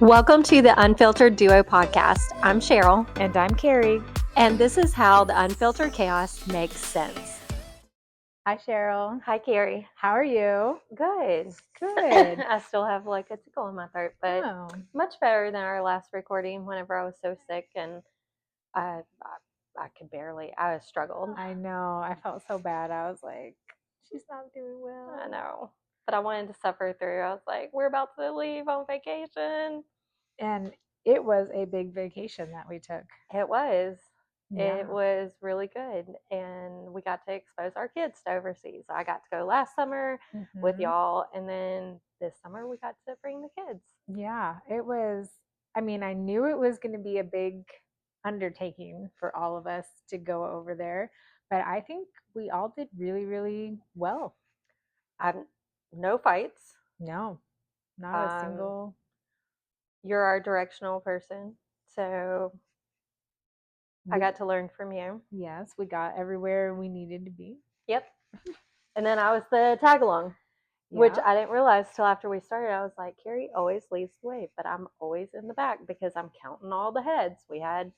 Welcome to the Unfiltered Duo podcast. I'm Cheryl. And I'm Carrie. And this is how the unfiltered chaos makes sense. Hi, Cheryl. Hi, Carrie. How are you? Good. Good. I still have like a tickle in my throat, but much better than our last recording whenever I was so sick and I struggled. I know. I felt so bad. I was like, she's not doing well. I know. But I wanted to suffer through. I was like, we're about to leave on vacation. And it was a big vacation that we took. It was. Yeah. It was really good. And we got to expose our kids to overseas. I got to go last summer with y'all. And then this summer we got to bring the kids. Yeah, it was. I mean, I knew it was going to be a big undertaking for all of us to go over there. But I think we all did really, really well. No fights. No, not a single. You're our directional person. So I got to learn from you. Yes, we got everywhere we needed to be. Yep. And then I was the tag along, which I didn't realize till after we started. I was like, Carrie always leads the way, but I'm always in the back because I'm counting all the heads. We had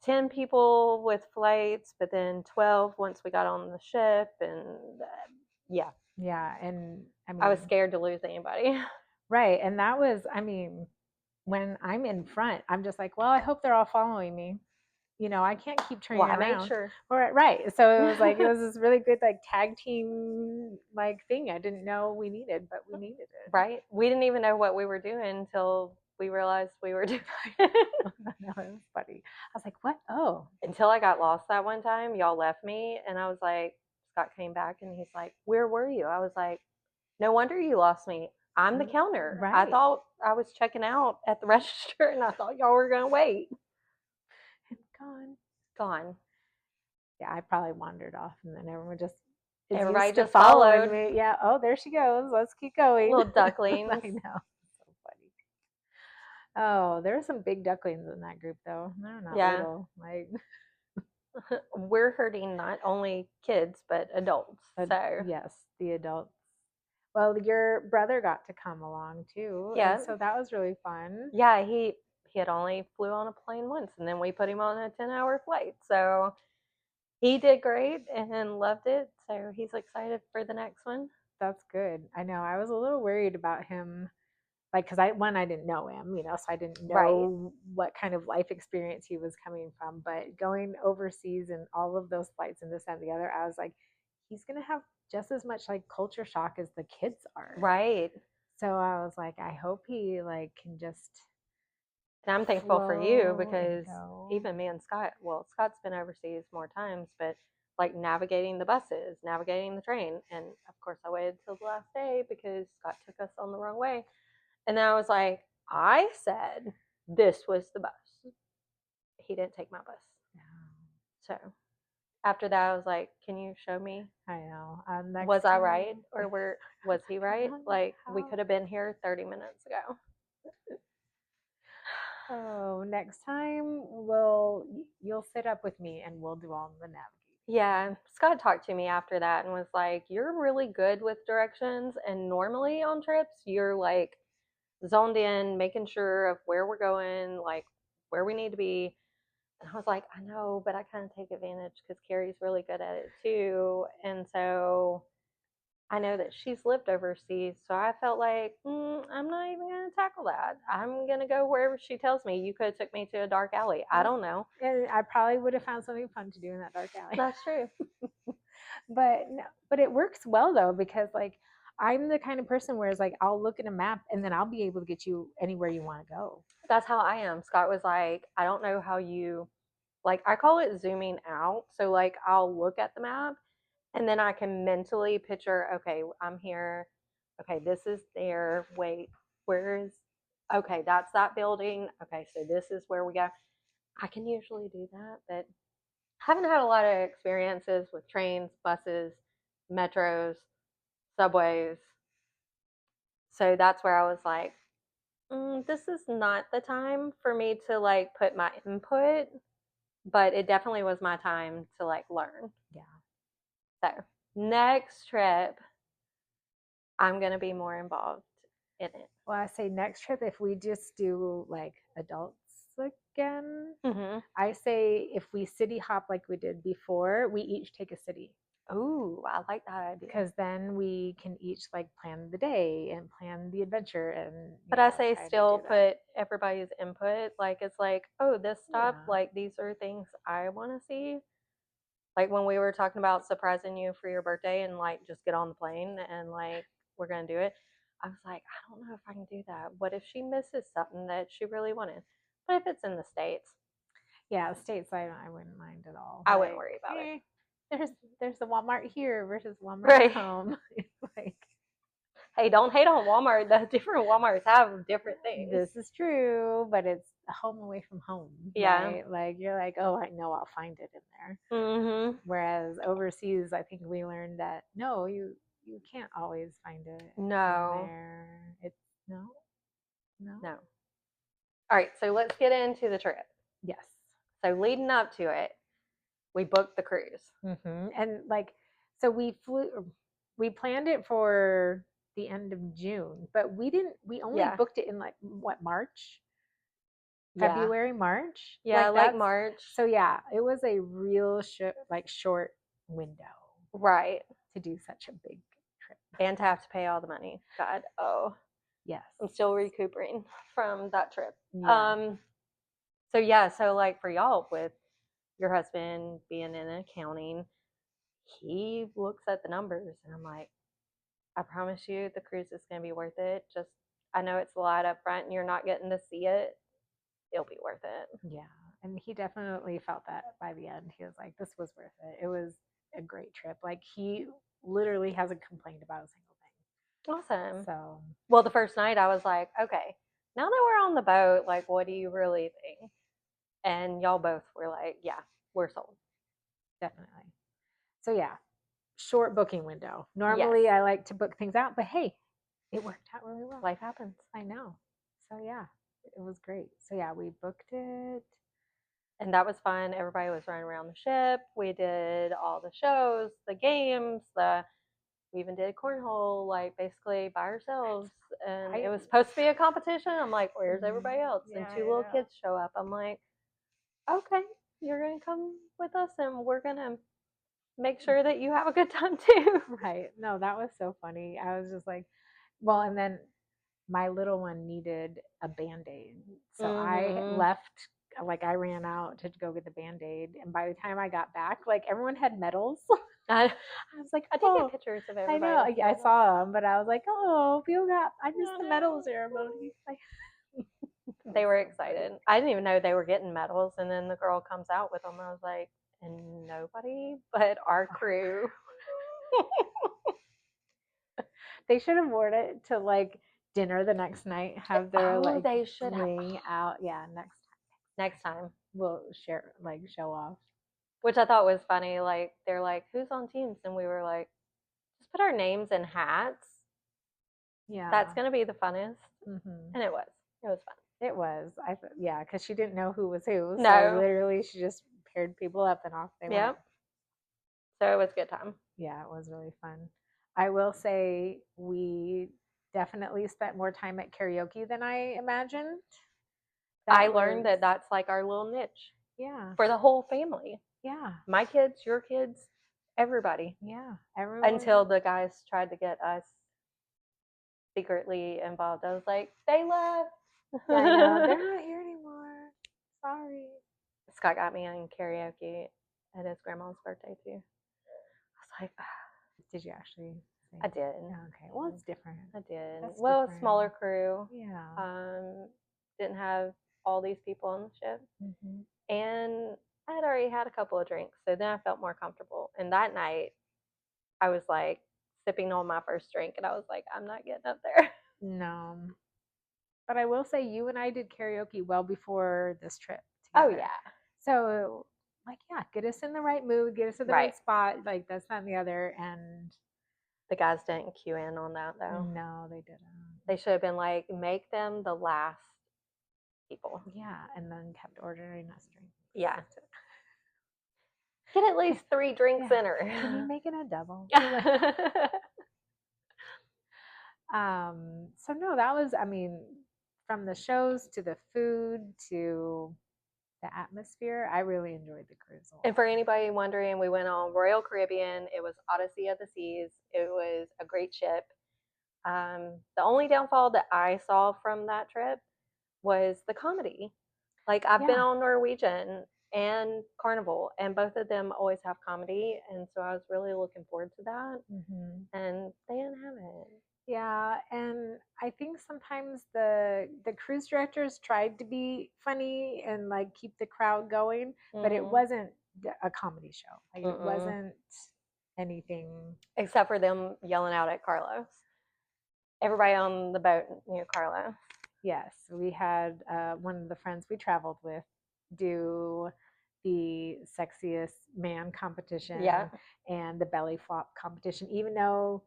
10 people with flights, but then 12 once we got on the ship. And yeah. Yeah. And I mean, I was scared to lose anybody. Right. And that was, I mean, when I'm in front, I'm just like, well, I hope they're all following me. You know, I can't keep turning around. I made sure. Right. So it was like, it was this really good, like, tag team, like, thing I didn't know we needed, but we needed it. Right. We didn't even know what we were doing until we realized we were doing it. No, it was funny. I was like, what? Oh. Until I got lost that one time, y'all left me, and I was like, Scott came back, and he's like, where were you? I was like, no wonder you lost me. I'm the counter. Right. I thought I was checking out at the register, and I thought y'all were going to wait. Gone. Yeah, I probably wandered off, and then everybody just followed me. Yeah. Oh, there she goes. Let's keep going. Little ducklings. I know. So funny. Oh, there are some big ducklings in that group, though. They're not little. Like, we're hurting not only kids but adults. So yes, the adults. Well, your brother got to come along too. Yeah. So that was really fun. Yeah, he had only flew on a plane once, and then we put him on a 10-hour flight. So he did great and loved it. So he's excited for the next one. That's good. I know. I was a little worried about him, like, because I didn't know him, you know, so I didn't know what kind of life experience he was coming from. But going overseas and all of those flights and this and the other, I was like, he's going to have just as much like culture shock as the kids are. Right. So I was like, I hope he like can just. And I'm thankful for you because even me and Scott, well, Scott's been overseas more times, but like navigating the buses, navigating the train. And of course I waited till the last day because Scott took us on the wrong way. And then I was like, I said this was the bus. He didn't take my bus. No. So after that, I was like, can you show me? I know. Was I right? Or was he right? Like, we could have been here 30 minutes ago. Oh, next time you'll sit up with me and we'll do all the navigating. Yeah, Scott talked to me after that and was like, you're really good with directions, and normally on trips you're like zoned in, making sure of where we're going, like where we need to be. And I was like, I know, but I kind of take advantage because Carrie's really good at it too. And so I know that she's lived overseas, so I felt like I'm not even going to tackle that. I'm going to go wherever she tells me. You could have took me to a dark alley. I don't know. And I probably would have found something fun to do in that dark alley. That's true. But it works well though, because like I'm the kind of person where it's like I'll look at a map and then I'll be able to get you anywhere you want to go. That's how I am. Scott was like, I don't know how you, like, I call it zooming out. So like I'll look at the map and then I can mentally picture, okay, I'm here. Okay, this is there. Wait, okay, that's that building. Okay, so this is where we go. I can usually do that, but I haven't had a lot of experiences with trains, buses, metros, subways. So that's where I was like, this is not the time for me to like put my input, but it definitely was my time to like learn. Yeah. So next trip, I'm going to be more involved. in it. Well, I say next trip, if we just do like adults again, I say if we city hop like we did before, we each take a city. Ooh, I like that idea. Because then we can each like plan the day and plan the adventure and but I say still put everybody's input. Like it's like, oh, this stop, like these are things I want to see. Like when we were talking about surprising you for your birthday and like just get on the plane and like we're gonna do it. I was like, I don't know if I can do that. What if she misses something that she really wanted? But if it's in the States, yeah, States, I wouldn't mind at all. I wouldn't worry about it. There's the Walmart here versus Walmart Right. home. Like, hey, don't hate on Walmart. The different Walmarts have different things. This is true, but it's a home away from home. Yeah. Right? Like you're like, oh, I know I'll find it in there. Mm-hmm. Whereas overseas, I think we learned that no, you can't always find it. No. In there. It's no. All right, so let's get into the trip. Yes. So leading up to it, we booked the cruise. And like, so we planned it for the end of June, but we only booked it in like what, March? February, March? Yeah, like March. So yeah, it was a real short window. Right. To do such a big trip. And to have to pay all the money. God, oh. Yes. I'm still recuperating from that trip. Yeah. So like for y'all with your husband being in accounting, he looks at the numbers and I'm like, I promise you the cruise is going to be worth it. Just, I know it's a lot up front and you're not getting to see it. It'll be worth it. Yeah. And he definitely felt that by the end. He was like, this was worth it. It was a great trip. Like he literally hasn't complained about a single thing. Awesome. So, well, the first night I was like, okay, now that we're on the boat, like, what do you really think? And y'all both were like, yeah, we're sold. Definitely. So yeah, short booking window. Normally I like to book things out, but hey, it worked out really well. Life happens. I know. So yeah, it was great. So yeah, we booked it. And that was fun. Everybody was running around the ship. We did all the shows, the games, we even did cornhole, like basically by ourselves. And it was supposed to be a competition. I'm like, where's everybody else? And two little kids show up. I'm like, okay, you're going to come with us and we're going to make sure that you have a good time too. Right. No, that was so funny. I was just like, well, and then my little one needed a Band-Aid. So I left, like I ran out to go get the Band-Aid. And by the time I got back, like everyone had medals. I was like, I did get pictures of everybody. I know, I saw them, but I was like, oh, I missed the medal ceremony. Like, they were excited. I didn't even know they were getting medals. And then the girl comes out with them. I was like, and nobody but our crew. They should have worn it to like dinner the next night. Have their they should ring out. Yeah, next time we'll show off. Which I thought was funny. Like they're like, who's on teams? And we were like, just put our names in hats. Yeah, that's gonna be the funnest. And it was fun. It was. Yeah, because she didn't know who was who. No, so literally she just paired people up and off they went. So it was a good time. Yeah, it was really fun. I will say we definitely spent more time at karaoke than I imagined. I learned that that's like our little niche. Yeah. For the whole family. Yeah. My kids, your kids, everybody. Yeah. Everyone. Until the guys tried to get us secretly involved. I was like, they left. Yeah, I know. They're not here anymore. Sorry. Scott got me on karaoke at his grandma's birthday too. I was like, did you actually sing? I did. Okay. Well, it's different. I did. That's different. A smaller crew. Yeah. Didn't have all these people on the ship. And I had already had a couple of drinks, so then I felt more comfortable. And that night, I was like sipping on my first drink, and I was like, I'm not getting up there. No. But I will say you and I did karaoke well before this trip together. Oh, yeah. So, like, yeah, get us in the right mood, get us in the right spot, like that's not the other. And the guys didn't cue in on that, though. No, they didn't. They should have been like, make them the last people. Yeah, and then kept ordering us drinks. Yeah. Get at least 3 drinks in her. Can you make it a double? So no, that was, I mean, from the shows to the food to the atmosphere, I really enjoyed the cruise a And for lot. anybody wondering, we went on Royal Caribbean. It was Odyssey of the Seas. It was a great ship. The only downfall that I saw from that trip was the comedy. Like I've been Yeah. on Norwegian and Carnival, and both of them always have comedy, and so I was really looking forward to that. Hmm. And they didn't have it. Yeah, and I think sometimes the cruise directors tried to be funny and like keep the crowd going, but it Mm-hmm. wasn't a comedy show. Like it Mm-mm. wasn't anything. Except for them yelling out at Carlos. Everybody on the boat knew Carlos. Yes, we had one of the friends we traveled with do the sexiest man Yeah, competition and the belly flop competition, even though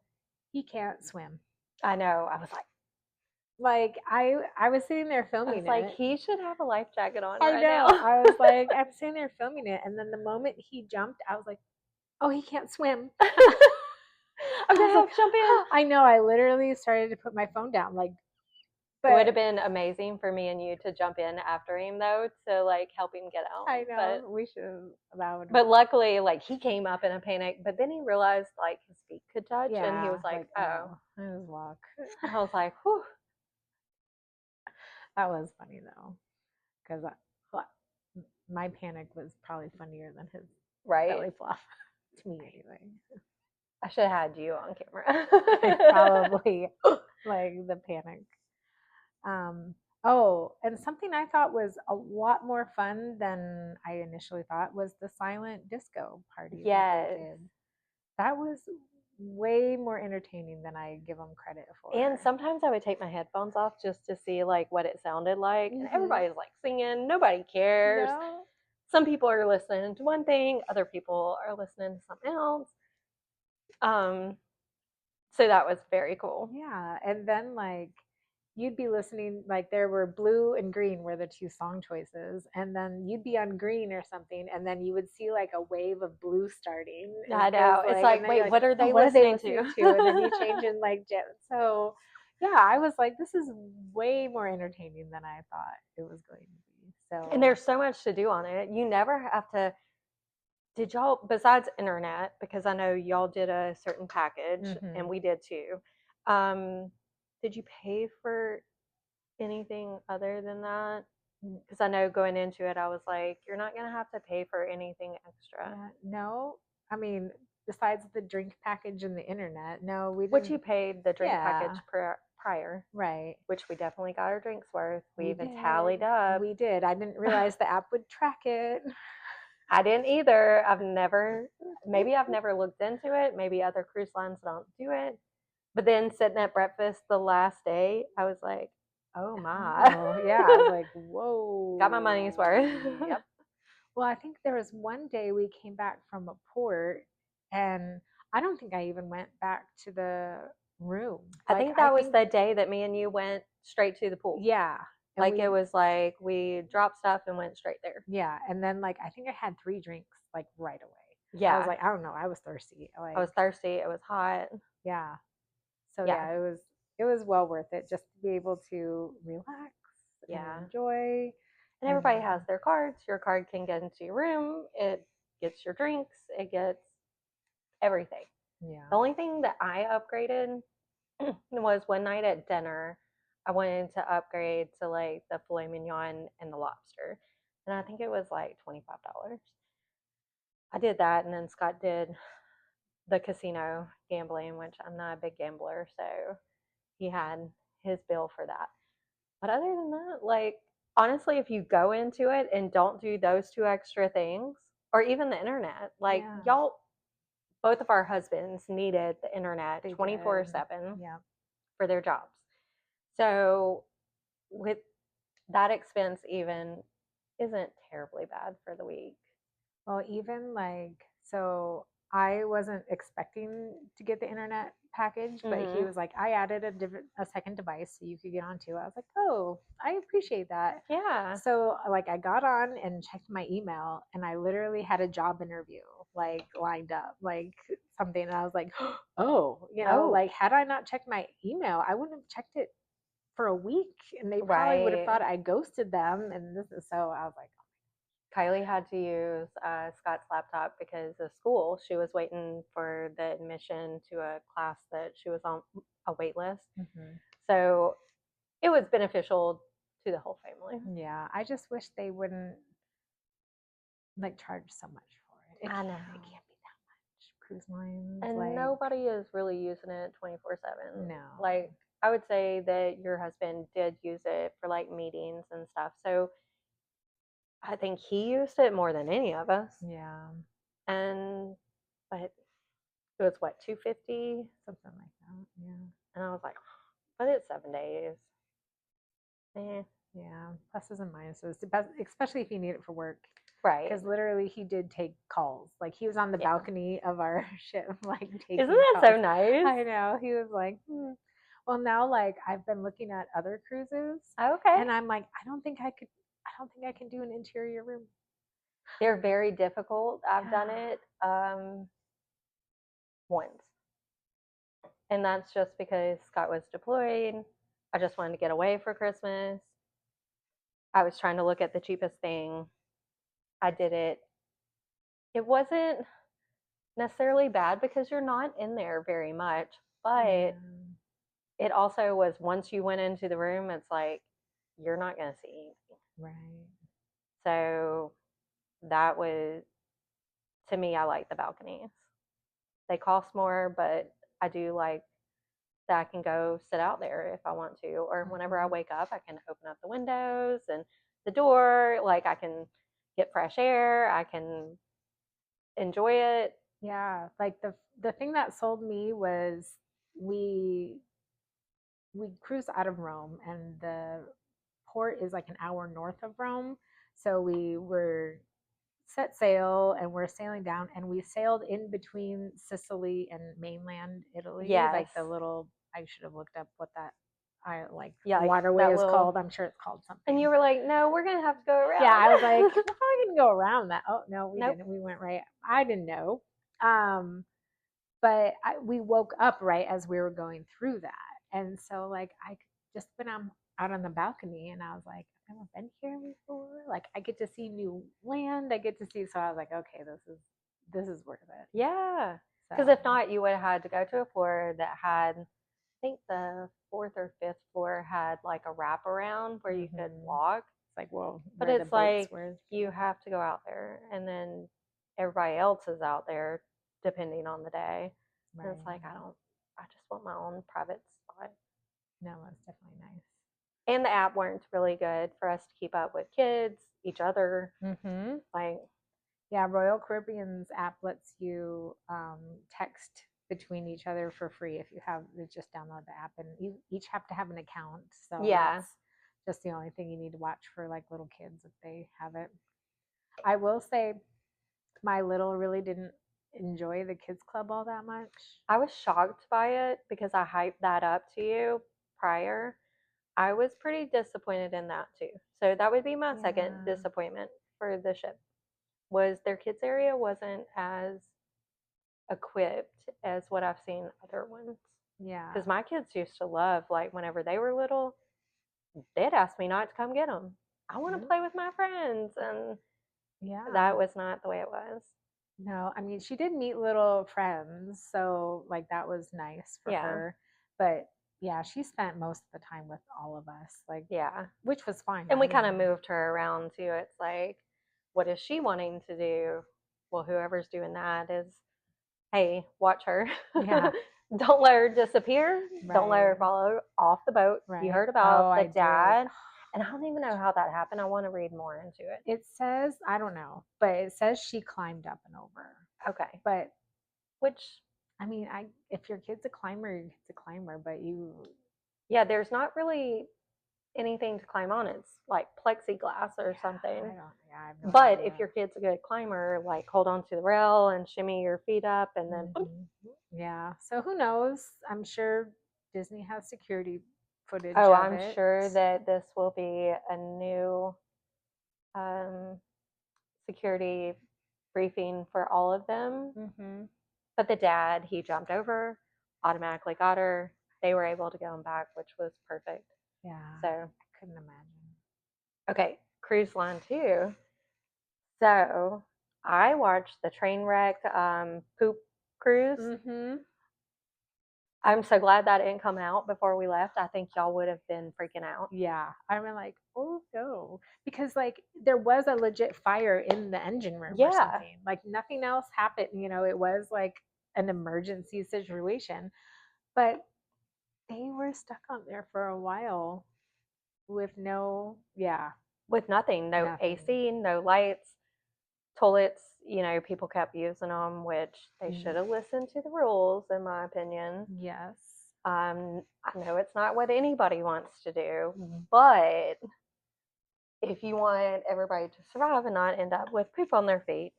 he can't swim. I know. Like I was sitting there I was filming like, it. he should have a life jacket on I right now. know. I was like, I'm sitting there filming it, and then the moment he jumped, I was like, oh, he can't swim. I'm I was gonna like, have to jump in. oh, I know. I literally started to put my phone down, like, It would have but been amazing for me and you to jump in after him though, to like help him get out. I But know we should. That would have. but luckily, like he came up in a panic, but then he realized like his feet could touch, and he was Yeah, like, like "Oh." oh, it was luck. I was like, "Whew." That was funny though, because my panic was probably funnier than his Right? belly flop to me anyway. I should have had you on camera. Probably like the panic. Um, oh, and something I thought was a lot more fun than I initially thought was the silent disco party that they Yes. did. That was way more entertaining than I give them credit And for. sometimes I would take my headphones off just to see like what it sounded like, and Hmm. everybody's like singing. Nobody cares. No, Some people are listening to one thing, other people are listening to something else. Um, so that was very cool. yeah, and then like you'd be listening, like there were blue and green were the two song choices, and then you'd be on green or something, and then you would see like a wave of blue starting I as know. It's like, and like, then you're wait, like, what are oh, they what are they listening listening to? to? And then you change in like so yeah, I was like, this is way more entertaining than I thought it was going to be. And So there's so much to do on it. You never have to. Did y'all, besides internet, because I know y'all did a certain package and mhm. we did too, um, did you pay for anything other than that? Because I know going into it, I was like, you're not going to have to pay for anything extra. Yeah, no, I mean, besides the drink package and the internet, no, we Which didn't. you paid the drink Yeah, package prior, right. which we definitely got our drinks worth. We We even did. tallied up. We did. I didn't realize the app would track it. I didn't either. Maybe I've never looked into it. Maybe other cruise lines don't do it. But then sitting at breakfast the last day, I was like, oh my. Oh, yeah. I was like, Got my money's worth. whoa. Yep. Well, I think there was one day we came back from a port, and I don't think I even went back to the room. I Like, think I that was think, the day that me and you went straight to the pool. yeah. And Like it we, was like we dropped stuff and went straight there. yeah. And then, like, I think I had 3 drinks, like, right away. I was Yeah. like, I don't know. I was thirsty. I was Like, thirsty. It was hot. yeah. So Yeah. yeah, it was well worth it just to be able to relax and Yeah. enjoy. And And everybody has their cards. Your card can get into your room. It gets your drinks. It gets everything. yeah, The only thing that I upgraded was one night at dinner. I wanted to upgrade to like the filet mignon and the lobster. And I think it was like $25. I did that, and then Scott did the casino gambling, which I'm not a big gambler, so he had his bill for that. But other than that, like honestly, if you go into it and don't do those two extra things, or even the internet, like yeah, y'all, both of our husbands needed the internet they 24/7 did. Yeah. for their jobs. So with that expense, even isn't terribly bad for the week. Well, even like, so I wasn't expecting to get the internet package, but he Mm-hmm. was like, I added a second device so you could get onto. I was like, oh, I appreciate that. Yeah. So like I got on and checked my email, and I literally had a job interview like lined up. Like, something, and I was like, oh, Oh, like had I not checked my email, I wouldn't have checked it for a week, and they probably would have right. thought I ghosted them. And this is so I was like, Kylie had to use Scott's laptop because of school. She was waiting for the admission to a class that she was on a wait list. mm-hmm. So it was beneficial to the whole family. Yeah, I just wish they wouldn't like charge so much for it. I It know. can't be that much. Cruise lines, And like, nobody is really using it 24/7. no. Like, I would say that your husband did use it for like meetings and stuff. So I think he used it more than any of us. Yeah, And, but it was what, 250? something like that. Yeah. And I was like, but it's 7 days. Eh, Yeah, pluses and minuses, especially if you need it for work. right. Because literally, he did take calls. Like he was on the Yeah. balcony of our ship, like taking Isn't that calls. so nice? I know. He was like, well, now like I've been looking at other cruises, Okay. and I'm like, I don't think I could. I don't think I can do an interior room. They're very difficult. I've done Yeah. it once. And that's just because Scott was deployed. I just wanted to get away for Christmas. I was trying to look at the cheapest thing. I did it. It wasn't necessarily bad because you're not in there very much, Yeah. but it also was once you went into the room, it's like you're not going to see anything. Right. So that was, to me, I like the balconies. They cost more, but I do like that I can go sit out there if I want to. Or whenever I Mm-hmm. wake up, I can open up the windows and the door. Like I can get fresh air. I can enjoy it. Yeah. Like the thing that sold me was we we cruised out of Rome, and the port is like an hour north of Rome. So we were set sail and we're sailing down, and we sailed in between Sicily and mainland Italy, Yes. like the little, I should have looked up what that I like Yeah, like waterway that is little. called. I'm sure it's called something. And you were like, no, we're going to have to go around. Yeah, I was like, we're probably gonna go around that. Oh no, we Nope. didn't. We went right. I didn't know. But we woke up right as we were going through that, and so like I just been out on the balcony, and I was like, I've never been here before. Like I get to see new land. I get to see. So I was like, okay, this is worth it. Yeah. Because So if not, you would have had to go to a floor that had, I think the fourth or fifth floor had like a wraparound where you could walk. it's like, well, But where the it's boats like were. you have to go out there, and then everybody else is out there depending on the day. Right. And it's like I just want my own private spot. No, it's definitely nice. And the app weren't really good for us to keep up with kids, each other. Mm-hmm. Like, Yeah, Royal Caribbean's app lets you text between each other for free if you have just download the app, and you each have to have an account. So yeah, that's just the only thing you need to watch for like little kids if they have it. I will say my little really didn't enjoy the kids club all that much. I was shocked by it because I hyped that up to you prior. I was pretty disappointed in that too. So that would be my second disappointment for the ship. Was their kids area wasn't as equipped as what I've seen other ones. Yeah. Because my kids used to love, like, whenever they were little, they'd ask me not to come get them. I want to play with my friends. And yeah, that was not the way it was. No, I mean, she did meet little friends, so like that was nice for her. But yeah, she spent most of the time with all of us, like, yeah, which was fine. And we kind of moved her around too. It's like, what is she wanting to do? Well, whoever's doing that is, hey, watch her. Yeah. Don't let her disappear. Right. Don't let her fall off the boat. Right. You heard about the I dad. did. And I don't even know how that happened. I want to read more into it. It says, I don't know, but it says she climbed up and over. Okay. But which, I mean, if your kid's a climber, your kid's a climber, but you. Yeah, there's not really anything to climb on. It's like plexiglass or something. I have no but idea. if your kid's a good climber, like hold on to the rail and shimmy your feet up and then boom. Yeah. So who knows? I'm sure Disney has security footage. Oh, I'm sure that this will be a new security briefing for all of them. Mm-hmm. But the dad, he jumped over, automatically got her. They were able to go on back, which was perfect. Yeah. So I couldn't imagine. okay, cruise line too. So I watched the train wreck poop cruise. Mm-hmm. I'm so glad that didn't come out before we left. I think y'all would have been freaking out. Yeah. I mean, like, oh no. Because like there was a legit fire in the engine room or Yeah. something. Like nothing else happened. It was like an emergency situation. But they were stuck on there for a while with no, yeah, With nothing, no nothing. AC, no lights, toilets. People kept using them, which they should have listened to the rules, in my opinion. Yes. I know it's not what anybody wants to do, but if you want everybody to survive and not end up with poop on their feet,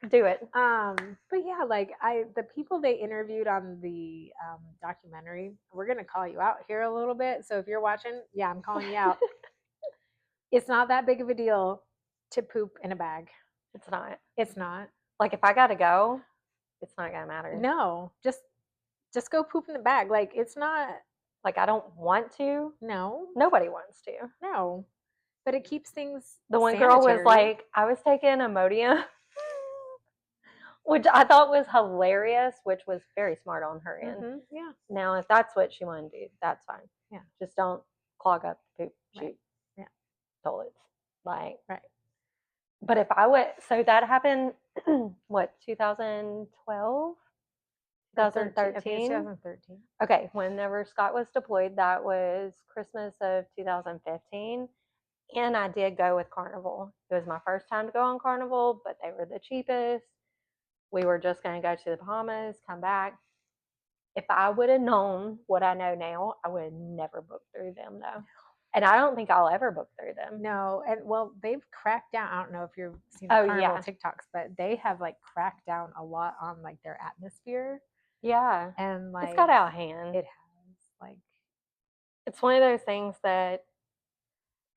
do it. But yeah, like the people they interviewed on the documentary, we're gonna call you out here a little bit. So if you're watching, yeah, I'm calling you out. It's not that big of a deal to poop in a bag. It's not. It's not. Like if I gotta go, it's not gonna matter. No, just go poop in the bag. Like it's not. Like I don't want to. No, Nobody wants to. no. But it keeps things. The one girl was sanitary. like, I was taking Imodium, which I thought was hilarious, which was very smart on her end. Mm-hmm, yeah. Now, if that's what she wanted to do, that's fine. Yeah. Just don't clog up the poop chute. Right. Yeah. Toilets. Like. Right. But if I would, so that happened, what, 2012? 2013? 2013. Okay, whenever Scott was deployed, that was Christmas of 2015. And I did go with Carnival. It was my first time to go on Carnival, but they were the cheapest. We were just going to go to the Bahamas, come back. If I would have known what I know now, I would have never booked through them, though. And I don't think I'll ever book through them. No, and well, they've cracked down. I don't know if you've seen the Carnival TikToks, but they have like cracked down a lot on like their atmosphere. Yeah. And like it's got out of hand. It has. Like it's one of those things that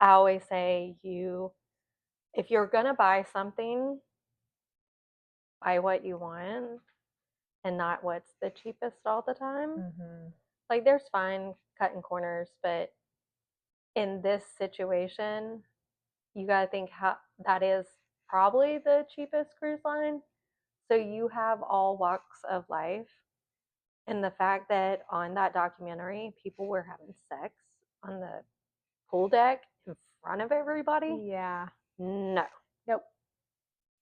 I always say if you're gonna buy something, buy what you want and not what's the cheapest all the time. Mm-hmm. Like there's fine cutting corners, but in this situation, you gotta think how that is probably the cheapest cruise line. So you have all walks of life. And the fact that on that documentary, people were having sex on the pool deck in front of everybody. Yeah. No. Nope.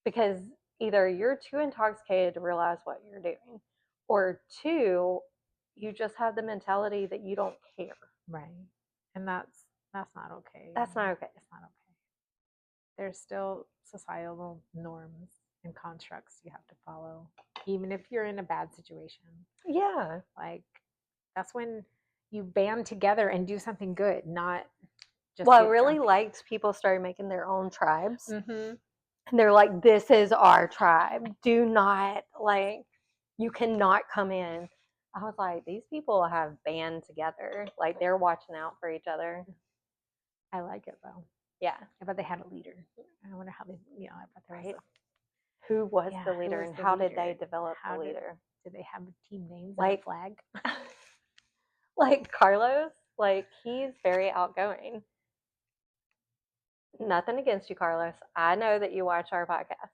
Because either you're too intoxicated to realize what you're doing, or two, you just have the mentality that you don't care. Right. And that's not okay. That's not okay. It's not okay. There's still societal norms and constructs you have to follow, even if you're in a bad situation. Yeah. Like that's when you band together and do something good, not just. Well, I really liked people started making their own tribes. Mm-hmm. And they're like, this is our tribe. Do not, like, you cannot come in. I was like, these people have band together. Like, they're watching out for each other. I like it, though. Yeah. I bet they had a leader. I wonder how they, I bet there was who was the leader and how did they develop the leader? Did they have team names like and a flag? Like Carlos, like he's very outgoing. Nothing against you, Carlos. I know that you watch our podcast.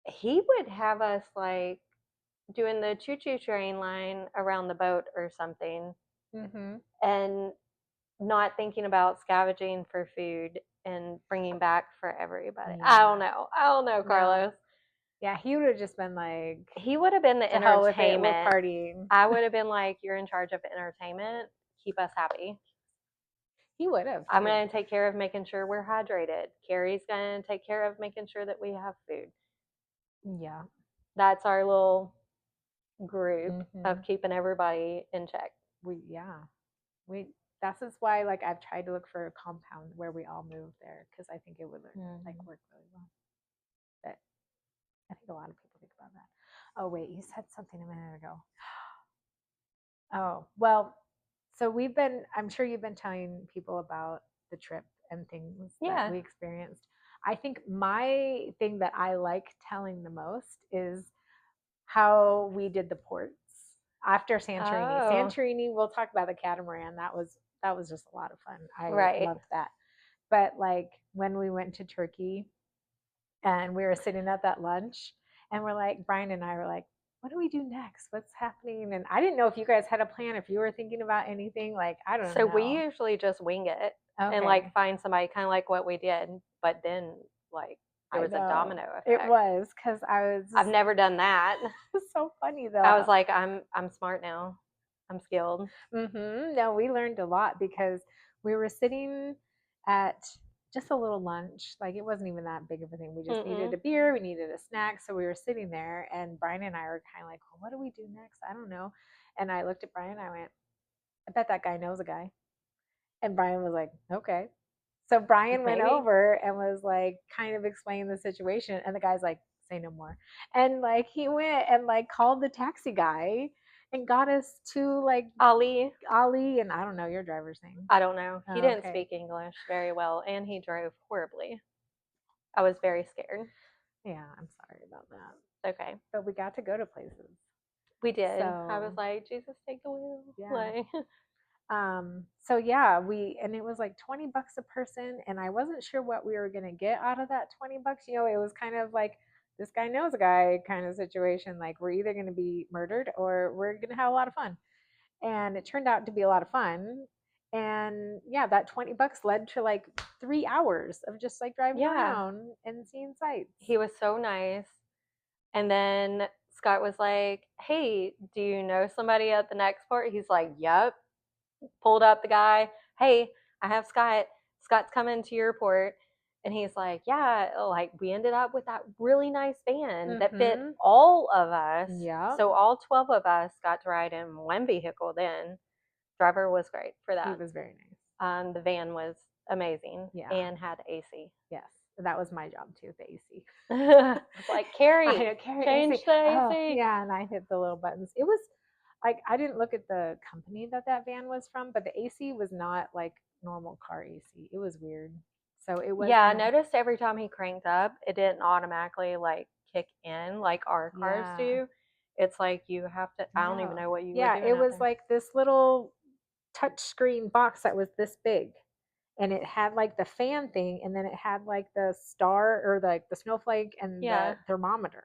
He would have us like doing the choo-choo train line around the boat or something, mm-hmm. and not thinking about scavenging for food and bringing back for everybody. Yeah. I don't know, Carlos. No. Yeah, he would have just been like, he would have been the entertainment. We're partying. I would have been like, you're in charge of entertainment. Keep us happy. He would have. I'm going to take care of making sure we're hydrated. Carrie's going to take care of making sure that we have food. Yeah. That's our little group of keeping everybody in check. That's why like I've tried to look for a compound where we all move there, because I think it would like work really well. But I think a lot of people think about that. Oh wait, you said something a minute ago. Oh well, so I'm sure you've been telling people about the trip and things that we experienced. I think my thing that I like telling the most is how we did the ports after Santorini. Oh, Santorini, we'll talk about the catamaran. That was just a lot of fun. I right. loved that. But like when we went to Turkey and we were sitting at that lunch and we're like, Brian and I were like, what do we do next? What's happening? And I didn't know if you guys had a plan, if you were thinking about anything. Like, I don't So we know. usually just wing it and like Okay. find somebody kind of like what we did, but then like there I was a know. domino It effect. was because I was I've just, never done that. it's so funny I was though. like, I'm smart now. I'm skilled. No, we learned a lot because we were sitting at just a little lunch. Like it wasn't even that big of a thing. We just needed Mm-mm. a beer, we needed a snack. So we were sitting there, and Brian and I were kind of like, well, what do we do next? I don't know. And I looked at Brian, I went, I bet that guy knows a guy. And Brian was like, okay. So Brian went Maybe. over and was like, kind of explaining the situation. And the guy's like, say no more. And like, he went and like called the taxi guy and got us to like Ali, Ali, and I don't know your driver's name. I don't know. He Oh, didn't okay. speak English very well and he drove horribly. I was very scared. Yeah, I'm sorry about that. Okay. But we got to go to places. We did. I was So, like, Jesus, take the wheel. yeah. Like, So yeah, and it was like $20 a person, and I wasn't sure what we were gonna get out of that $20. You know, it was kind of like this guy knows a guy kind of situation. Like we're either gonna be murdered or we're gonna have a lot of fun. And it turned out to be a lot of fun. And yeah, that $20 led to like 3 hours of just like driving yeah, around and seeing sights. he was so nice. And then Scott was like, hey, do you know somebody at the next port? He's like, yep. Pulled up the guy. Hey, I have Scott. Scott's coming to your port. And he's like, yeah, like we ended up with that really nice van that fit Mm-hmm. all of us. Yeah, So all 12 of us got to ride in one vehicle then. Driver was great for he that. was very nice. The van was amazing Yeah. and had AC. Yes, that was my job too, the AC. It's like, I Carrie, know, Carrie change AC. the Oh, AC. yeah, and I hit the little buttons. It was like I didn't look at the company that van was from, but the AC was not like normal car AC. It was weird. So it Yeah, I wasn't. noticed every time he cranked up, it didn't automatically like kick in like our cars Yeah. do. It's like you have to, I don't even No. know what you were Yeah, doing it out was there. like this little touch screen box that was this big. And it had like the fan thing, and then it had like the star or the snowflake and the Yeah, thermometer.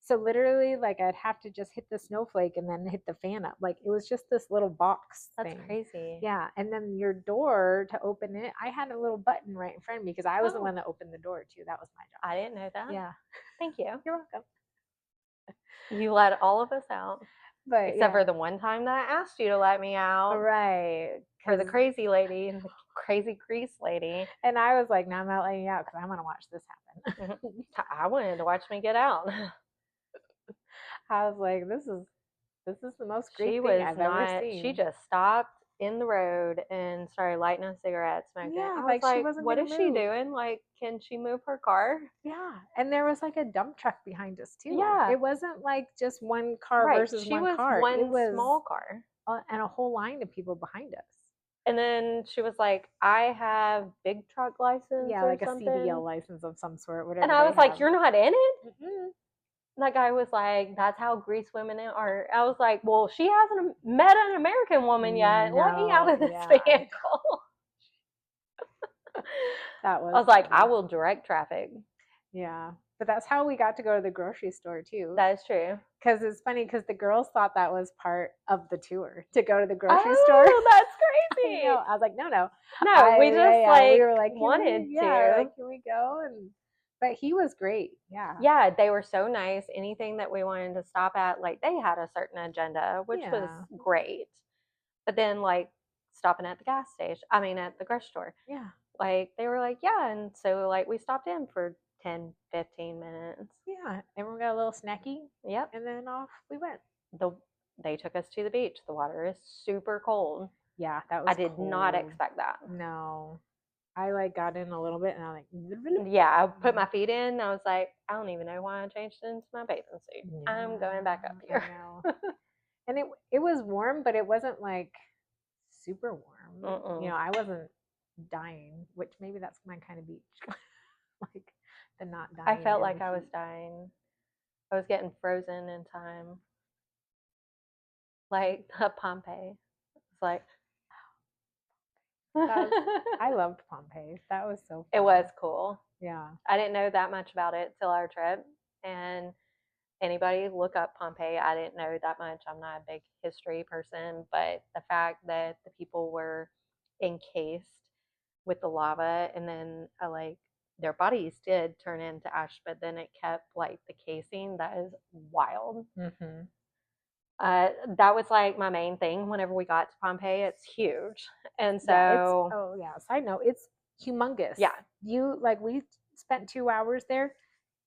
So literally, like I'd have to just hit the snowflake and then hit the fan up. Like it was just this little box that's thing. crazy. Yeah, and then your door to open it, I had a little button right in front of me because I was the Oh, one that opened the door too. That was my job. I didn't know that. Yeah, Thank you. you're welcome. You let all of us out, But except for yeah, the one time that I asked you to let me out right. for the Because crazy lady and the crazy grease lady. and I was like, no, I'm not letting you out because I want to watch this happen. I wanted to watch me get out. I was like, this is the most She Greek thing was I've ever not, she seen. just stopped in the road and started lighting a cigarette, smoking. Yeah, I was like she like, wasn't what gonna is she move. doing? Like, can she move her car? Yeah, and there was like a dump truck behind us too. Yeah, It wasn't like just one car right. versus She one was car. It one was small car. and a whole line of people behind us. And then she was like, I have big truck license Yeah, or like a something. CDL license of some sort, And whatever I they was like, have. you're not in it? Hmm. That guy was like, that's how Greece women are. I was like, well, she hasn't met an American woman yet. Let me out No, of this yeah, vehicle. that I was was like, I funny. will direct traffic. Yeah, but that's how we got to go to the grocery store too. That is true. Because it's funny because the girls thought that was part of the tour to go to the grocery store. Oh, that's I know. crazy. I was like, no, no. No, we Yeah, just yeah. We like were like, can we? wanted Yeah, to. like, can we go? And but he was great. Yeah, Yeah, they were so nice. Anything that we wanted to stop at, like they had a certain agenda, which was yeah, great. But then like stopping at the gas station, I mean at the grocery store, yeah, like they were like, yeah, and so like we stopped in for 10, 15 minutes. yeah. And we got a little snacky, Yep. and then off we went. The They took us to the beach. The water is super cold. Yeah, that I was did not cold. expect that. No, I like got in a little bit, and I like, Yeah, I put my feet in. And I was like, I don't even know why I changed into my bathing suit. I'm going back up yeah, I here. know. And it was warm, but it wasn't like super warm. You Mm-mm. know, I wasn't dying, which maybe that's my kind of beach, like the not I dying felt in like the I was heat. dying. I was getting frozen in time, like the Pompeii. It's like That was, I loved Pompeii. That was so it fun. was cool. Yeah. I didn't know that much about it till our trip, and anybody look up Pompeii. I didn't know that much. I'm not a big history person, but the fact that the people were encased with the lava and then like their bodies did turn into ash, but then it kept like the casing. That is wild. Mm-hmm. That was like my main thing whenever we got to Pompeii. It's huge. And Yeah, it's so, oh yeah. Side note, it's humongous. yeah, You like we spent 2 hours there,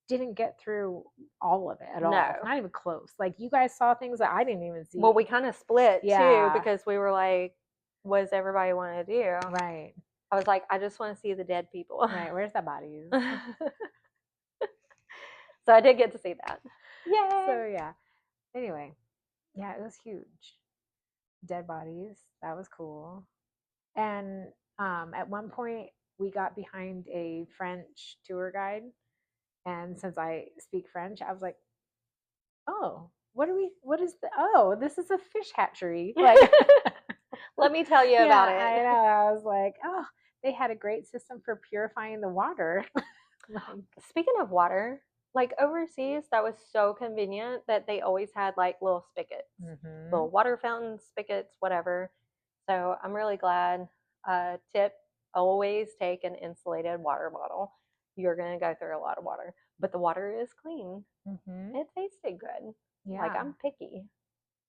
didn't get through all of it at all. no. Not even close. Like you guys saw things that I didn't even see. Well, we kind of split too Yeah. because we were like, what does everybody want to do? Right. I was like, I just want to see the dead people. Right. Where's the bodies? So I did get to see that. Yay! So yeah. Anyway, yeah, it was huge. Dead bodies. That was cool. And at one point we got behind a French tour guide, and since I speak French, I was like, "Oh, what is the oh, this is a fish hatchery." Like let me tell you yeah, about I it. know. I was like, "Oh, they had a great system for purifying the water." Like, Speaking of water, like overseas, that was so convenient that they always had like little spigots, mm-hmm. little water fountains, spigots, whatever. So I'm really glad. Tip: always take an insulated water bottle. You're gonna go through a lot of water, but the water is clean. Mm-hmm. It tasted good. Like Yeah. I'm picky,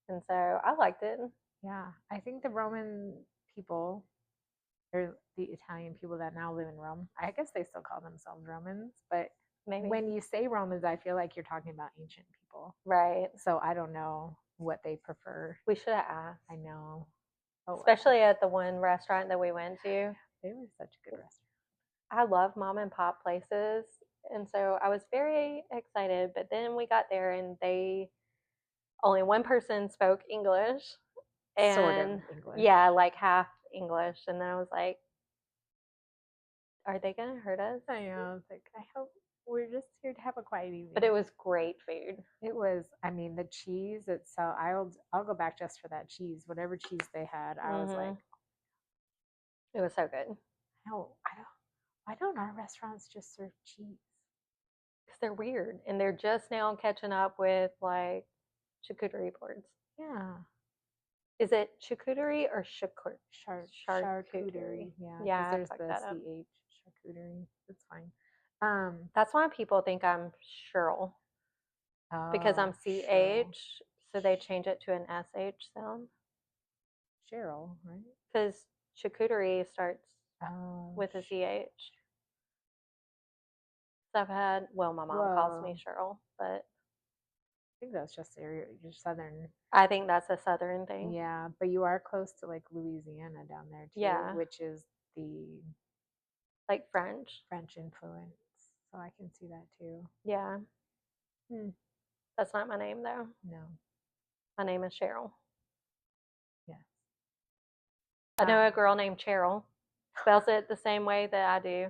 and so I liked it. Yeah. I think the Roman people, or the Italian people that now live in Rome, I guess they still call themselves Romans, but Maybe when you say Romans, I feel like you're talking about ancient people. right. So I don't know what they prefer. We should have asked. I know. Oh, Especially at the one restaurant that we went to. they were such a good restaurant. I love mom and pop places. And so I was very excited. But then we got there and they only one person spoke English. Sort of And English. yeah, like half English. And then I was like, are they going to hurt us? I know. It's like, I hope we're just here to have a quiet evening. But it was great food. It was. I mean, the cheese itself. I'll go back just for that cheese. Whatever cheese they had, I was like, it was so good. no, I don't. Why don't our restaurants just serve cheese? Because they're weird. And they're just now catching up with like charcuterie boards. Yeah. Is it charcuterie or Charcuterie. Yeah. Yeah, There's I fucked the that up. CH charcuterie. That's fine. That's why people think I'm Cheryl because I'm Cheryl. CH, so they change it to an SH sound. Cheryl, right? Because charcuterie starts Oh, with a CH. So I've had, well, my mom calls me whoa. Cheryl, but I think that's just your southern. I think that's a southern thing. Yeah, but you are close to like Louisiana down there too, Yeah. which is the Like French. French influence. So I can see that too. Yeah. Hmm. That's not my name though. No. My name is Cheryl. Yes. I know a girl named Cheryl. Spells it the same way that I do.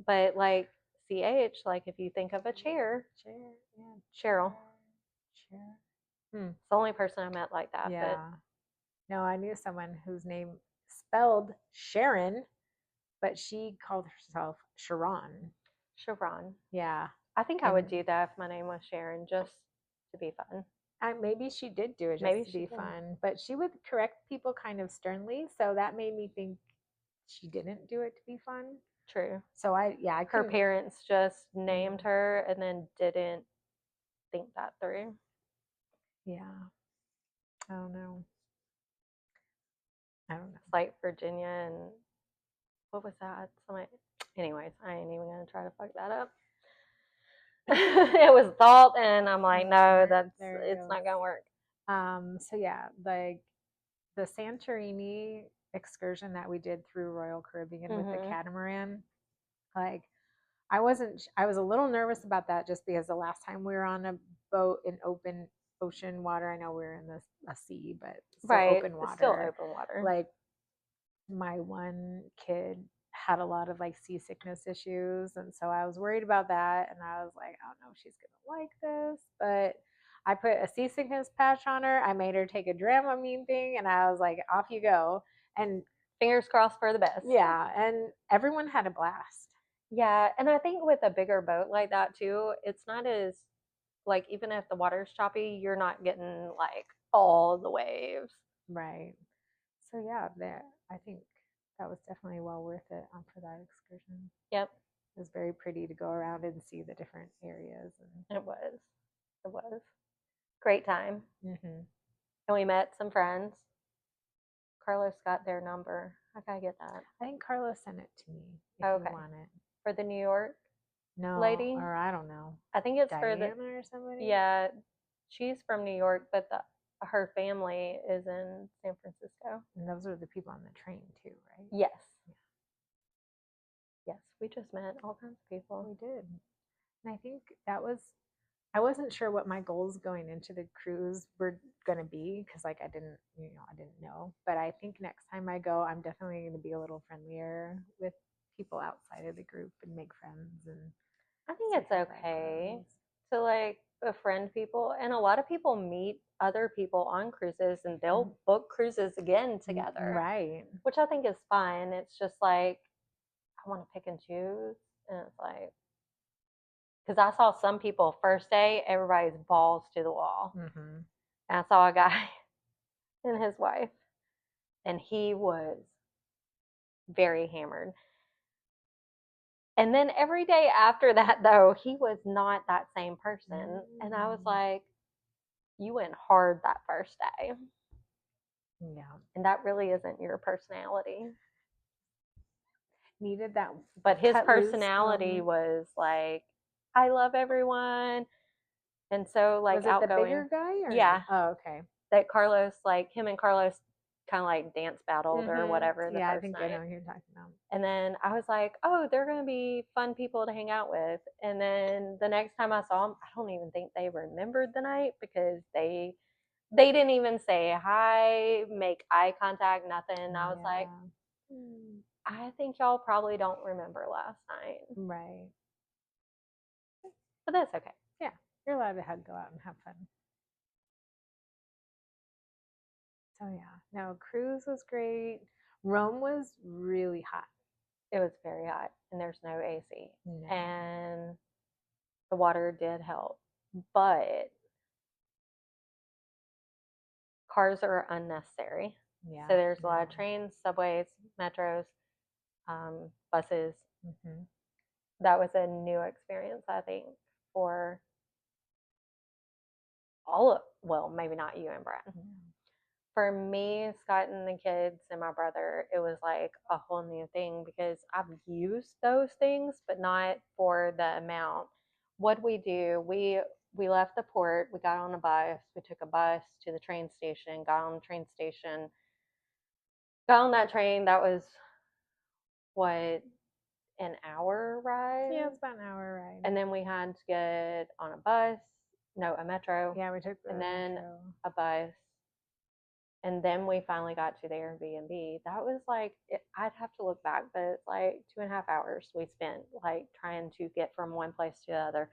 But like CH, like if you think of a chair, Chair, yeah. Cheryl. Chair. It's the only person I met like that. Yeah. No, I knew someone whose name spelled Sharon, but she called herself Sharon. Sharon. Yeah. I think I would do that if my name was Sharon, just to be fun. Maybe she did do it just to be fun, but she would correct people kind of sternly, so that made me think she didn't do it to be fun. True. So her parents just named her and then didn't think that through. Yeah. I don't know. It's like Virginia and what was that? Somebody. Anyways, I ain't even gonna try to fuck that up. It was thought, and I'm like, no, it's not gonna work. So yeah, like the Santorini excursion that we did through Royal Caribbean with the catamaran, like I was a little nervous about that just because the last time we were on a boat in open ocean water, I know we were in a sea, but still open water. Still open water. Like my one kid had a lot of like seasickness issues, and so I was worried about that, and I was like, I don't know if she's gonna like this, but I put a seasickness patch on her. I made her take a Dramamine thing, and I was like, off you go. And fingers crossed for the best. Yeah, and everyone had a blast. Yeah, and I think with a bigger boat like that too, it's not as like even if the water's choppy, you're not getting like all the waves. Right. So yeah, there. I think that was definitely well worth it for that excursion. Yep. It was very pretty to go around and see the different areas. And it was. It was. Great time. mm-hmm. And we met some friends. Carlos got their number. I gotta get that. I think Carlos sent it to me if Okay. you want it. For the New York lady? No, or I don't know. I think it's Diana for the or somebody? Yeah, she's from New York, but her family is in San Francisco. And those are the people on the train too, right? Yes. Yeah. Yes, we just met all kinds of people. We did. And I think that was, I wasn't sure what my goals going into the cruise were going to be because like I didn't know. But I think next time I go, I'm definitely going to be a little friendlier with people outside of the group and make friends. And I think it's okay to like befriend people, and a lot of people meet other people on cruises and they'll book cruises again together, right? Which I think is fine. It's just like I want to pick and choose, and it's like because I saw some people first day everybody's balls to the wall, and I saw a guy and his wife, and he was very hammered. And then every day after that, though, he was not that same person. And I was like, you went hard that first day. Yeah. And that really isn't your personality. Needed that. But his personality was like, I love everyone. And so, like, was it outgoing. The bigger guy? Or yeah. Oh, okay. That Carlos, like, him and Carlos kind of like dance battled or whatever. Yeah, I think night. I know what you're talking about. And then I was like, oh, they're going to be fun people to hang out with. And then the next time I saw them, I don't even think they remembered the night because they didn't even say hi, make eye contact, nothing. I was like, I think y'all probably don't remember last night. Right. But that's okay. Yeah, you're allowed to go out and have fun. So yeah, no, cruise was great. Rome was really hot. It was very hot, and there's no AC. No. And the water did help, but cars are unnecessary. Yeah. So there's a lot of trains, subways, metros, buses. That was a new experience, I think, for all of, well, maybe not you and Brad. For me, Scott and the kids and my brother, it was like a whole new thing because I've used those things, but not for the amount. What we do, we left the port, we got on a bus, we took a bus to the train station, got on the train station, got on that train. That was what, an hour ride? Yeah, it's about an hour ride. And then we had to get on a bus, no, a metro. Yeah, we took and then metro. A bus. And then we finally got to the Airbnb. That was like, I'd have to look back, but it's like 2.5 hours we spent like trying to get from one place to the other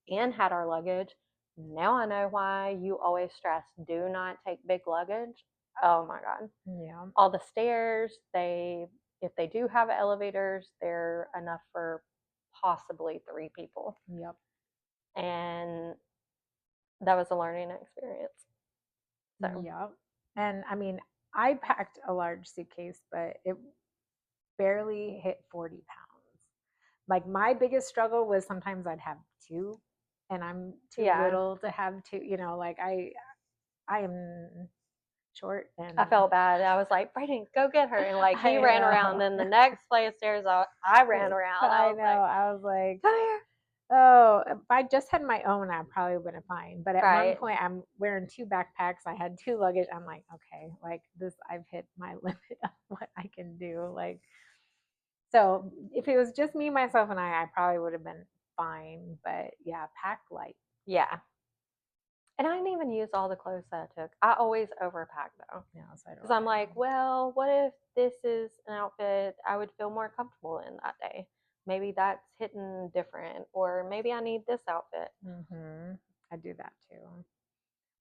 and had our luggage. Now I know why you always stress, do not take big luggage. Oh my God. Yeah. All the stairs, if they do have elevators, they're enough for possibly 3 people. Yep. And that was a learning experience. So. Yep. And I mean, I packed a large suitcase, but it barely hit 40 pounds. Like my biggest struggle was sometimes I'd have 2 and I'm too little to have 2, like I am short and I felt bad. I was like, Brayden, go get her. And like he ran around. Then the next flight of stairs, I ran around. I was like, come here. Oh, if I just had my own, I probably would have fine. But at one point, I'm wearing 2 backpacks. I had 2 luggage. I'm like, okay, like this, I've hit my limit of what I can do. Like, so if it was just me, myself, and I probably would have been fine. But yeah, pack light. Yeah. And I didn't even use all the clothes that I took. I always overpack though. Yeah, so Because I'm like, well, what if this is an outfit I would feel more comfortable in that day? Maybe that's hitting different, or maybe I need this outfit. Mm-hmm. I do that too.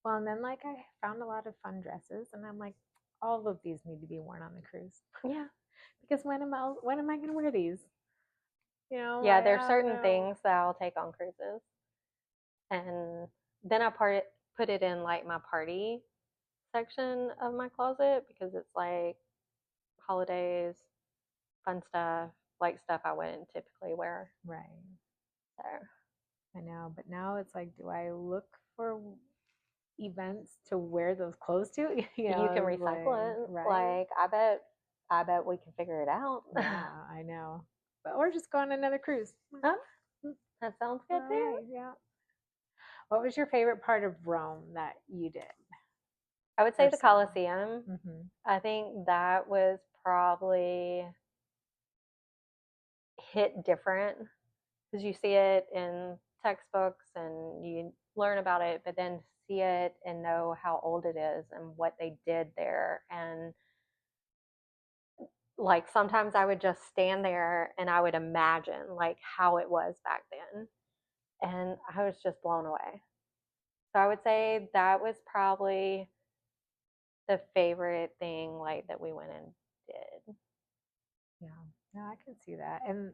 Well, and then like I found a lot of fun dresses, and I'm like, all of these need to be worn on the cruise Yeah. because when am I going to wear these? Yeah, there's I don't certain know. things that I'll take on cruises. And then put it in like my party section of my closet because it's like holidays, fun stuff, like stuff I wouldn't typically wear. Right. So I know, but now it's like, do I look for events to wear those clothes to? you can It's recycle like, it. right? Like I bet we can figure it out. Yeah, I know. But or just go on another cruise. Huh? That sounds All good too. right, yeah. What was your favorite part of Rome that you did I would say or the saw? Colosseum. Mm-hmm. I think that was probably hit different because you see it in textbooks and you learn about it, but then see it and know how old it is and what they did there. And like sometimes I would just stand there and I would imagine like how it was back then. And I was just blown away. So I would say that was probably the favorite thing like that we went and did. Yeah, no, I can see that. And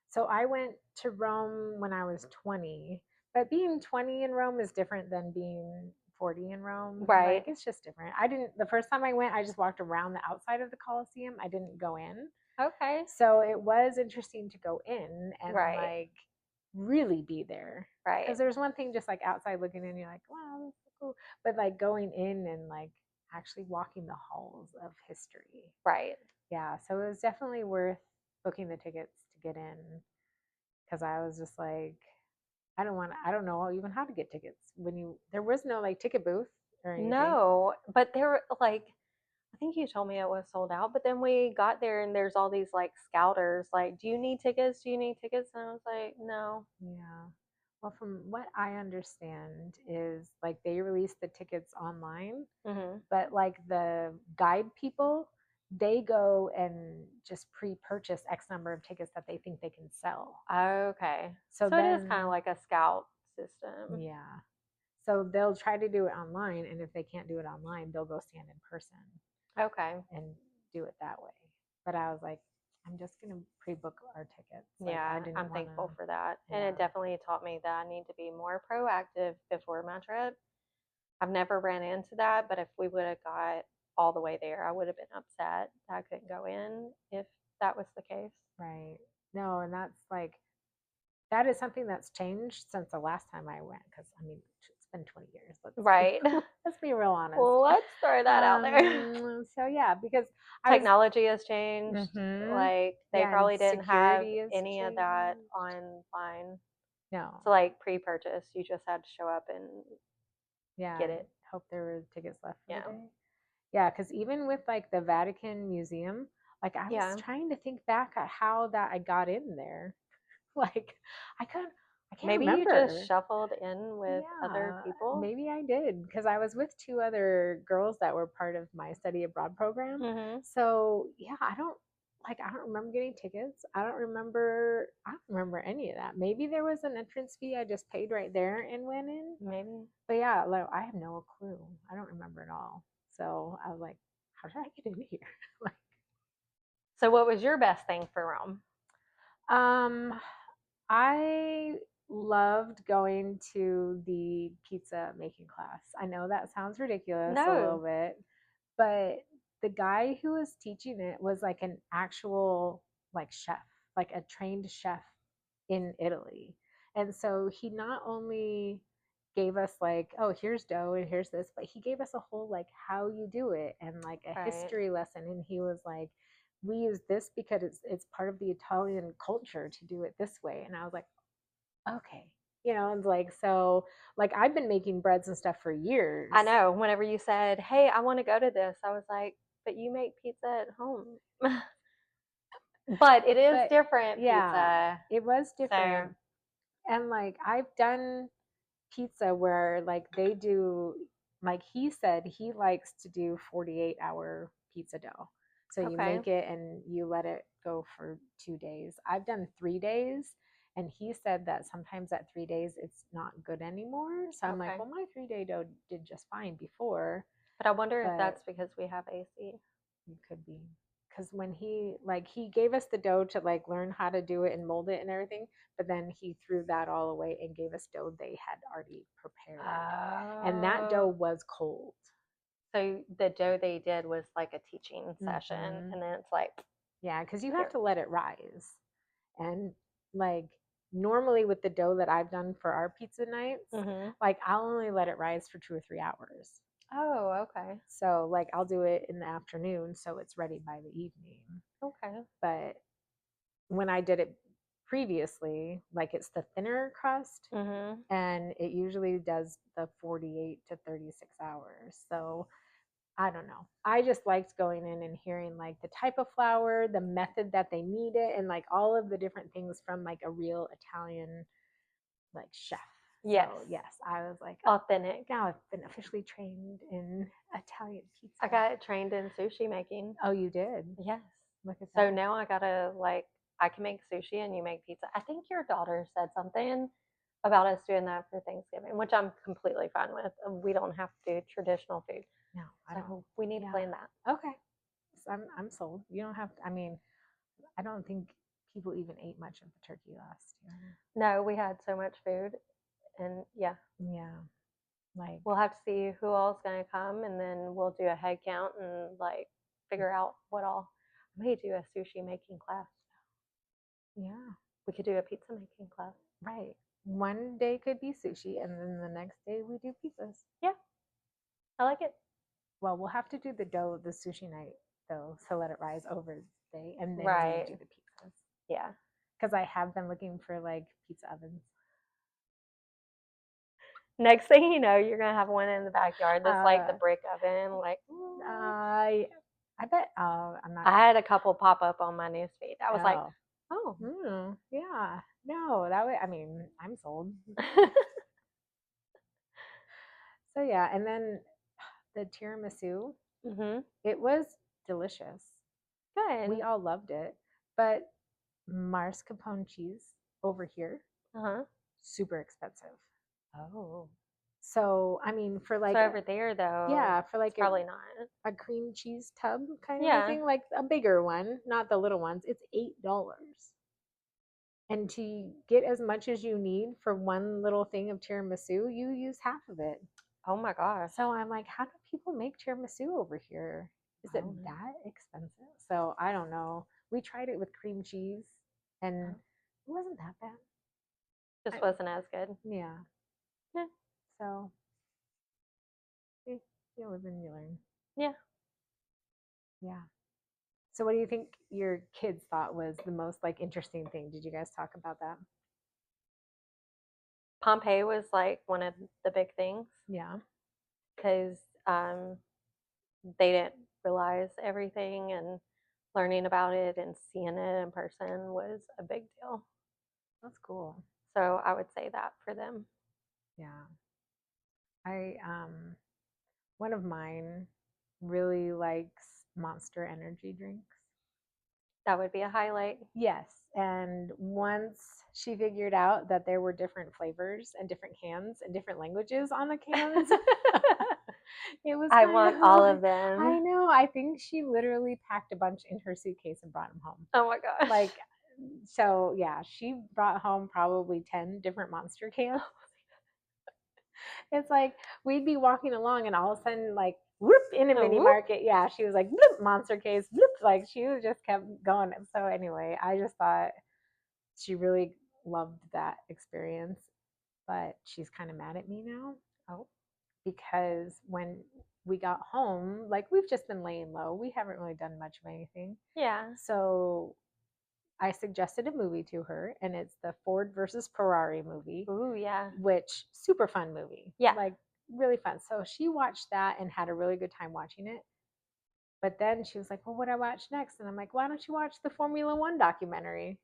so I went to Rome when I was 20, but being 20 in Rome is different than being 40 in Rome. Like Right. it's just different. I didn't, the first time I went, I just walked around the outside of the Colosseum. I didn't go in. Okay. So it was interesting to go in and Right. like really be there. Right. Because there's one thing just like outside looking in, you're like, wow, that's so cool. But like going in and like actually walking the halls of history. Right. Yeah, so it was definitely worth booking the tickets to get in because I was just like, I don't know even how to get tickets there was no like ticket booth or anything. No, but there were like I think you told me it was sold out, but then we got there and there's all these like scouters like, "Do you need tickets? Do you need tickets?" And I was like, "No." Yeah. Well, from what I understand is like they release the tickets online, Mhm. but like the guide people, they go and just pre-purchase X number of tickets that they think they can sell. Okay. So So it is kind of then, like a scout system. yeah. So they'll try to do it online, and if they can't do it online, they'll go stand in person Okay. and do it that way. But I was like, I'm just gonna pre-book our tickets. Like I Yeah, didn't I'm want thankful for that. to. And Yeah, it definitely taught me that I need to be more proactive before my trip. I've never ran into that, but if we would have got all the way there, I would have been upset that I couldn't go in if that was the case. right. No, and that's like that is something that's changed since the last time I went. Because I mean, it's been 20 years. Right. Let's be real honest. Well, let's throw that out there. So yeah, because I was. Technology has changed. Mm-hmm. Like they Yeah, and probably didn't have security has any of that changed. online. No. So like pre-purchase, you just had to show up and Yeah, get it. hope there were tickets left for the Yeah. day. Yeah, because even with like the Vatican Museum, like I was Yeah. trying to think back at how that I got in there. Like I couldn't, I can't Maybe you just remember. shuffled in with other Yeah, people. maybe I did because I was with two other girls that were part of my study abroad program. Mhm. So yeah, I don't remember getting tickets. I don't remember any of that. Maybe there was an entrance fee I just paid right there and went in. Maybe. But yeah, like I have no clue. I don't remember at all. So I was like, how did I get in here? Like, So what was your best thing for Rome? um, I loved going to the pizza making class. I know that sounds ridiculous a little No. bit, but the guy who was teaching it was like an actual like chef, like a trained chef in Italy. And so he not only gave us like, oh, here's dough and here's this, but he gave us a whole like how you do it and like a Right. history lesson. And he was like, we use this because it's part of the Italian culture to do it this way. And I was like, okay. And like so like I've been making breads and stuff for years. I know. Whenever you said, "Hey, I want to go to this," I was like, "But you make pizza at home." But it is But different yeah, pizza. it was So, different. And like I've done pizza where like they do, like he said he likes to do 48-hour pizza dough. So you Okay. make it and you let it go for 2 days. I've done 3 days, and he said that sometimes at 3 days it's not good anymore. So I'm like, Okay. well, my 3 day dough did just fine before, But I wonder if but that's because we have AC. it could be because when he gave us the dough to like learn how to do it and mold it and everything, but then he threw that all away and gave us dough they had already prepared, and that dough Oh. was cold. So the dough they did was like a teaching session, Hmm. and then it's like, Yeah, because you have here. to let it rise, and like normally with the dough that I've done for our pizza nights, Mm-hmm. like I'll only let it rise for 2 or 3 hours. Oh, okay. So like I'll do it in the afternoon so it's ready by the evening. Okay. But when I did it previously, like it's the thinner crust, Mm-hmm. and it usually does the 48 to 36 hours. So I don't know. I just liked going in and hearing like the type of flour, the method that they knead it, and like all of the different things from like a real Italian like chef. Yes. So yes, I was like, oh, Authentic. now I've been officially trained in Italian pizza. I got trained in sushi making. Oh, you did? Yes. Look at So that. now I gotta like I can make sushi and you make pizza. I think your daughter said something about us doing that for Thanksgiving, which I'm completely fine with. We don't have to do traditional food. No, I don't. So we need to Yeah. plan that. Okay. So I'm sold. You don't have to. I mean, I don't think people even ate much of the turkey last year. No, we had so much food and yeah. Yeah, like We'll have to see who all's gonna come and then we'll do a head count and like figure out what all I may do a sushi making class. yeah, We could do a pizza making class. right. One day could be sushi, and then the next day we do pizzas. Yeah, I like it. Well, we'll have to do the dough the sushi night though, so let it rise over the day, and then we Right. do the pizzas. Yeah. Because I have been looking for like pizza ovens. Next thing you know, you're gonna have one in the backyard that's like the Uh, brick oven. Like, I bet. I'm not. I had a couple pop up on my newsfeed. I was like, Oh, oh, yeah. No, that way. I mean, I'm sold. So yeah, and then the tiramisu, mm-hmm. it was delicious. We Good. all loved it, but mascarpone cheese over here, Uh huh. super expensive. Oh. So I mean, for So like over there though, yeah, for it's like probably not. a cream cheese tub kind of a Yeah. thing, like a bigger one, not the little ones, it's $8. And to get as much as you need for one little thing of tiramisu, you use half of it. Oh my gosh. So I'm like, how do people make tiramisu over here? Is I it don't know. that expensive? So I don't know. We tried it with cream cheese, and Oh, it wasn't that bad. just wasn't as good. Yeah. Yeah. So you live and you learn. Yeah. Yeah. So what do you think your kids thought was the most like interesting thing? Did you guys talk about that? Pompeii was like one of the big things Yeah. because they didn't realize everything and learning about it and seeing it in person was a big deal. That's cool. So I would say that for them. Yeah. I one of mine really likes Monster energy drinks. That would be a highlight. Yes. And once she figured out that there were different flavors and different cans and different languages on the cans, it was I kind of want all like, of I them. know. I think she literally packed a bunch in her suitcase and brought them home. Oh my gosh. Like, so yeah, she brought home probably 10 different monster cans. It's like we'd be walking along and all of a sudden, like, whoop, in a Oh, mini whoop. market. Yeah, she was like, whoop, monster case, whoop. Like, she was just kept going. So, anyway, I just thought she really loved that experience. But she's kind of mad at me now. Oh, Because when we got home, like, we've just been laying low. We haven't really done much of anything. yeah. So, I suggested a movie to her, and it's the Ford versus Ferrari movie, Ooh, yeah. which super fun movie, Yeah. like really fun. So she watched that and had a really good time watching it. But then she was like, "Well, what do I watch next?" And I'm like, "Why don't you watch the Formula One documentary?"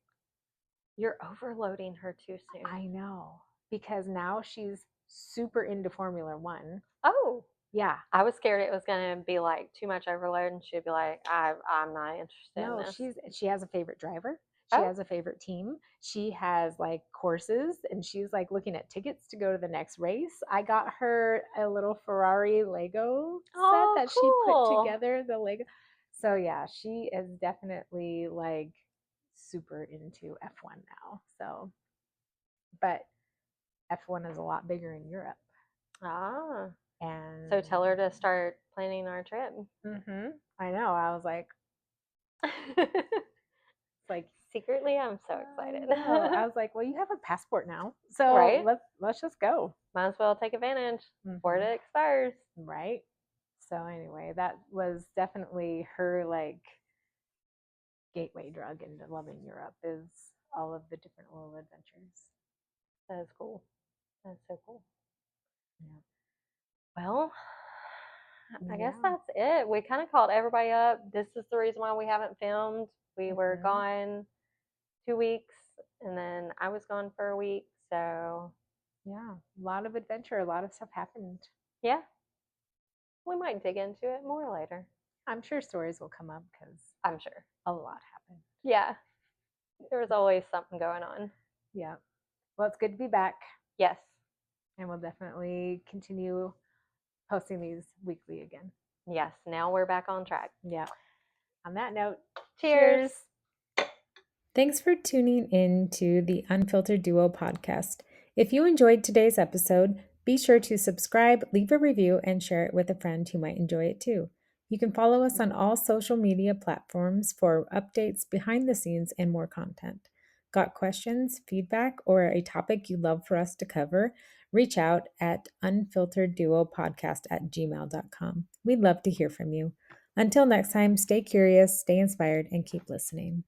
You're overloading her too soon. I know, because now she's super into Formula One. Oh, Yeah. I was scared it was going to be like too much overload and she'd be like, I'm not interested in No, this. she has a favorite driver. She Oh, has a favorite team. She has like courses and she's like looking at tickets to go to the next race. I got her a little Ferrari Lego set oh, that she put cool. together, the Lego. So yeah, she is definitely like super into F1 now. So, but F1 is a lot bigger in Europe. Ah. And So tell her to start planning our trip. I know. I was like, it's like Secretly, I'm so I excited. know. I was like, well, you have a passport now, so Right? let's just go. Might as well take advantage before Mm-hmm. it expires. Right. So anyway, that was definitely her like gateway drug into loving Europe is all of the different little adventures. That is cool. That's so cool. Yeah. Well, I guess Yeah. that's it. We kind of called everybody up. This is the reason why we haven't filmed. We were Mm-hmm. gone 2 weeks, and then I was gone for a week. So, Yeah. A lot of adventure. A lot of stuff happened. yeah, we might dig into it more later. I'm sure stories will come up because I'm sure. a lot happened. Yeah, there was always something going on. Yeah. Well, it's good to be back. Yes. And we'll definitely continue posting these weekly again. Yes. Now we're back on track. Yeah. On that note, Cheers. Thanks for tuning in to the Unfiltered Duo podcast. If you enjoyed today's episode, be sure to subscribe, leave a review, and share it with a friend who might enjoy it too. You can follow us on all social media platforms for updates, behind the scenes, and more content. Got questions, feedback, or a topic you'd love for us to cover? Reach out at unfilteredduopodcast@gmail.com. We'd love to hear from you. Until next time, stay curious, stay inspired, and keep listening.